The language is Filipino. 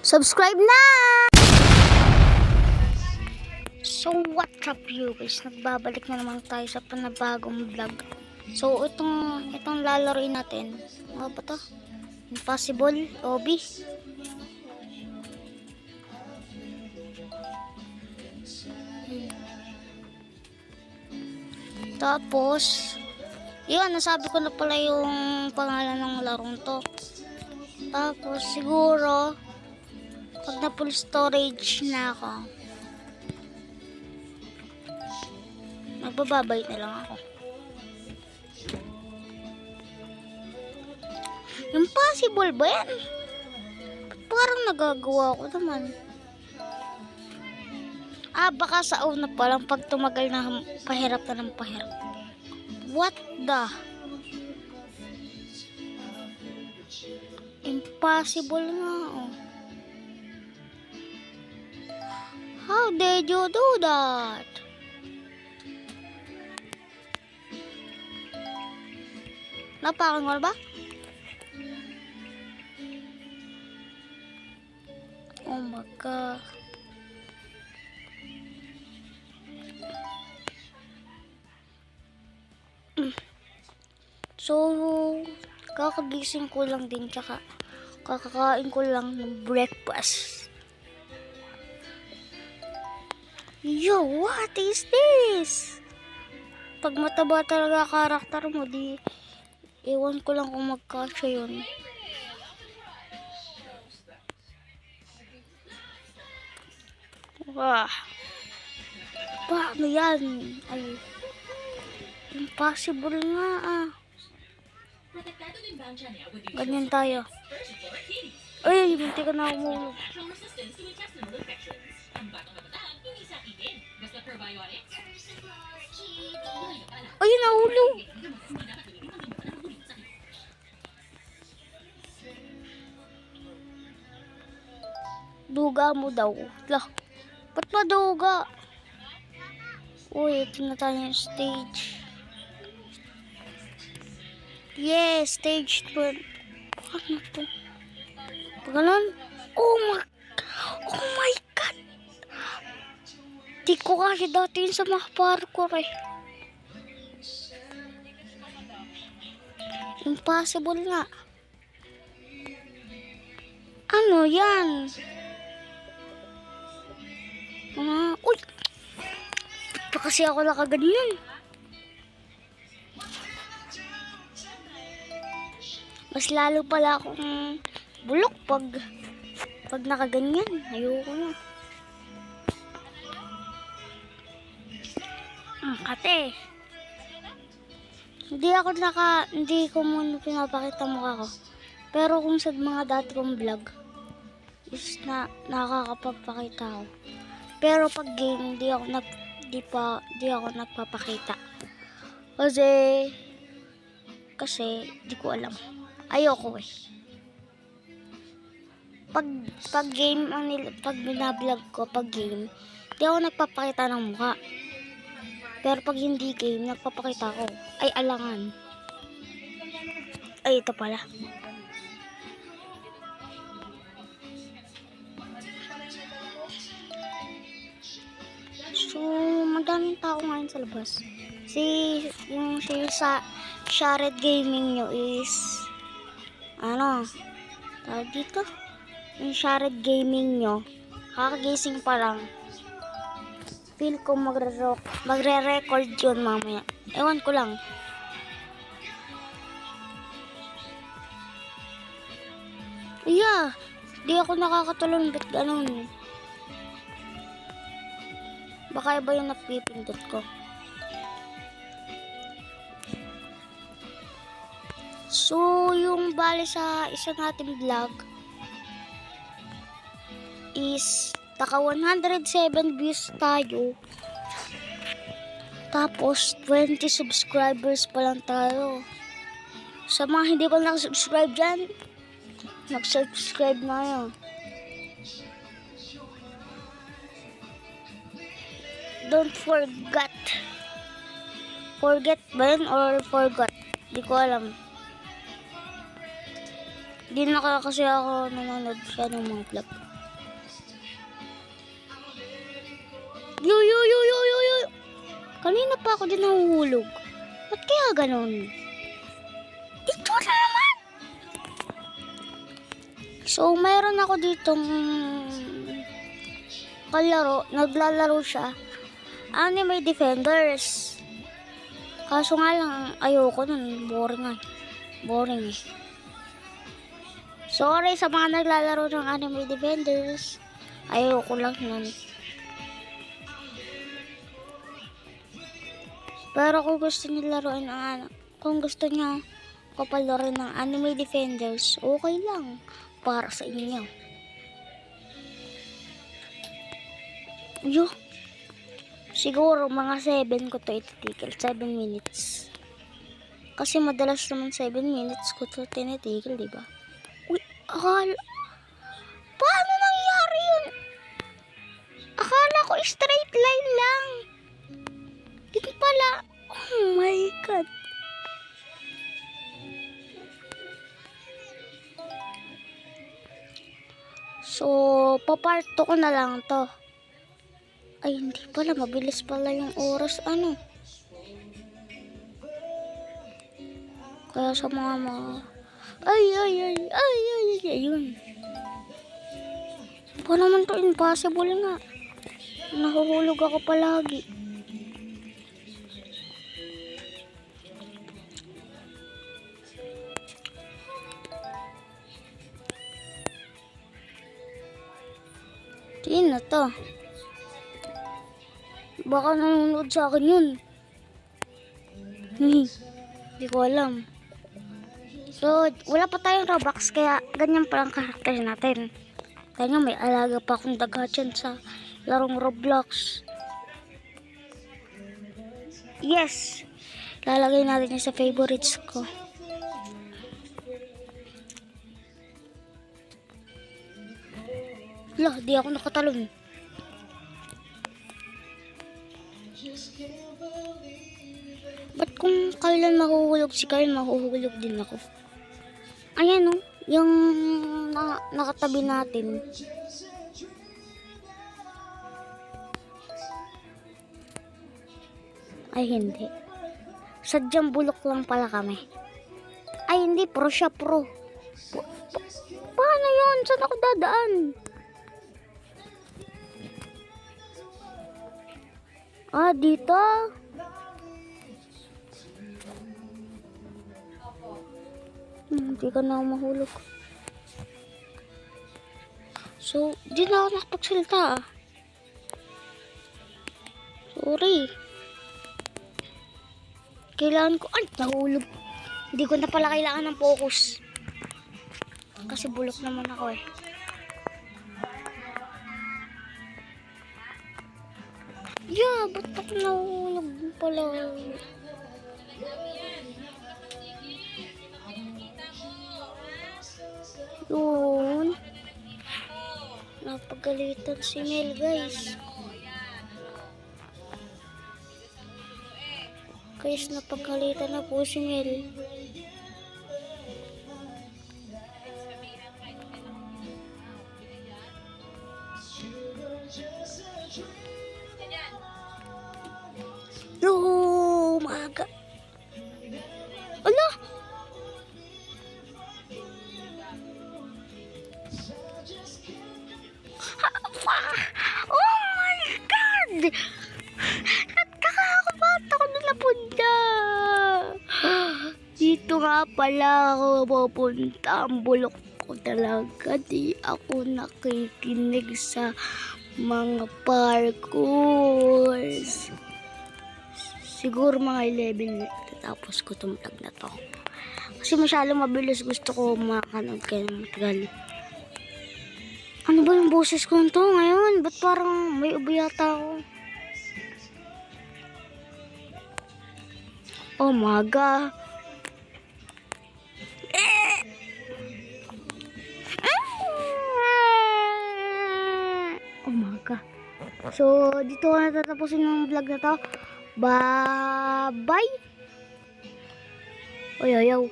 Subscribe na! So what's up you guys? Nagbabalik na naman tayo sa panabagong vlog. So itong lalaroin natin. Ano ba to? Impossible Obby. Tapos yun, nasabi ko na pala yung pangalan ng larong to. Tapos siguro pag na full storage na ako, magbababay na lang ako. Impossible ba yan? Parang nagagawa ko naman. Baka sa una pa lang pag tumagal na pahirap na ng pahirap. What the? Impossible nga oh. How did you do that? Napakan mo ba? Oh my god. So, kakagising ko lang din, tsaka kakakain ko lang ng breakfast. Yo, what is this? Pag mataba talaga karakter mo, di ewan ko lang kung magkasya yun. Wah, paano yan? Ay, impossible nga ah. Ganyan tayo. Ay, munti ka na umulog. Ay, nahulog. Duga mo daw. Lah, ba't maduga? Uy, ito na tayo yung stage. Yes, stage 12. Ano to? Pagalan? Oh my god! Di ko kasi dati yun sa mga parkour eh. Impossible nga. Ano yan? Uy! Ba't pa kasi ako nakaganyan? Mas lalo pala akong bulok pag nakaganyan. Ayoko na. Kate. Hindi ko muna pinapakita mukha ko. Pero kung sa mga dati kong vlog is nakakapagpakita ako. Pero pag game, di ako nagpapakita. Kasi di ko alam. Ayoko eh. Pag game, pag binablog ko, pag game, di ako nagpapakita ng mukha. Pero pag hindi game, nagpapakita ko. Ay, alangan. Ay, ito pala. So, madaming tao ngayon sa labas. Yung sa Shared Gaming nyo is tawag dito? Yung Shared Gaming nyo, kakagising pa lang. Feel ko magre-record yun mamaya. Ewan ko lang. Yeah, di ako nakakatulong ba't ganun. Baka iba yung napipindot ko. So, yung bali sa isa nating vlog is taka 107 views tayo. Tapos 20 subscribers pa lang tayo. Sa mga hindi pa nakasubscribe dyan, mag-subscribe na yun. Don't forget. Forget ba yun or forgot? Di ko alam. Di na kasi ako nanonood siya ng mga vlog. Yo, yo, yo, yo, yo, yo. Kanina pa ako din nahuhulog. Ba't kaya ganon? Ito na naman! So, mayroon ako ditong naglalaro siya. Anime Defenders. Kaso nga lang, ayoko nun. Boring eh. Sorry sa mga naglalaro ng Anime Defenders. Ayoko lang nun. Pero kung gusto niyo laruin kung gusto niyo kapalarin ng Anime Defenders, okay lang para sa inyo. Yo. Siguro mga 7 ko to ititigil. 7 minutes. Kasi madalas naman 7 minutes ko to tinitigil, diba? Uy, paano nangyari yun? Akala ko straight line lang. Dito pala. Oh my God. So, paparto ko na lang to. Ay, hindi pala. Mabilis pala yung oras. Kaya sa mga ayun. Pa naman to impossible nga. Nahuhulog ako palagi. Tingin na to. Baka nanonood sa akin yun. Hindi ko alam. So, wala pa tayong Robux, kaya ganyan pa lang karakter natin. Kaya may alaga pa akong daga dyan sa larong Roblox. Yes! Lalagay natin yun sa favorites ko. Lah, di ako nakatalon. Ba't kung kailan mahuhulog si Carl, mahuhulog din ako? Ayan o, yung nakatabi natin. Ay hindi. Sadyang bulok lang pala kami. Ay hindi, pro siya, pro. Paano yun? Saan ako dadaan? Dito. Hindi ka na mahulog. So, di na ako nakapagsalita. Sorry. Kailangan ko, nahulog. Hindi ko na pala kailangan ng focus. Kasi bulok naman ako eh. Yeah, ba't ako nahulog pala? Yun. Napagalitan si Mel, guys. Guys, napagalitan na po si Mel. No, maaga. Ala! Oh my God! Nagkakakubat ako na napunta. Dito nga pala ako pupunta. Ang bulok ko talaga. Di ako nakikinig sa mga parkours. Siguro mga 11 tapos ko tumutag na to. Kasi masyadong mabilis, gusto ko makanood kayo ng matagal. Ano ba yung boses ko nito ngayon? Ba't parang may ubi yata ako? Oh my God. Oh my God. So, dito na tatapusin yung vlog na to. Bye-bye. Oy, oy, oy.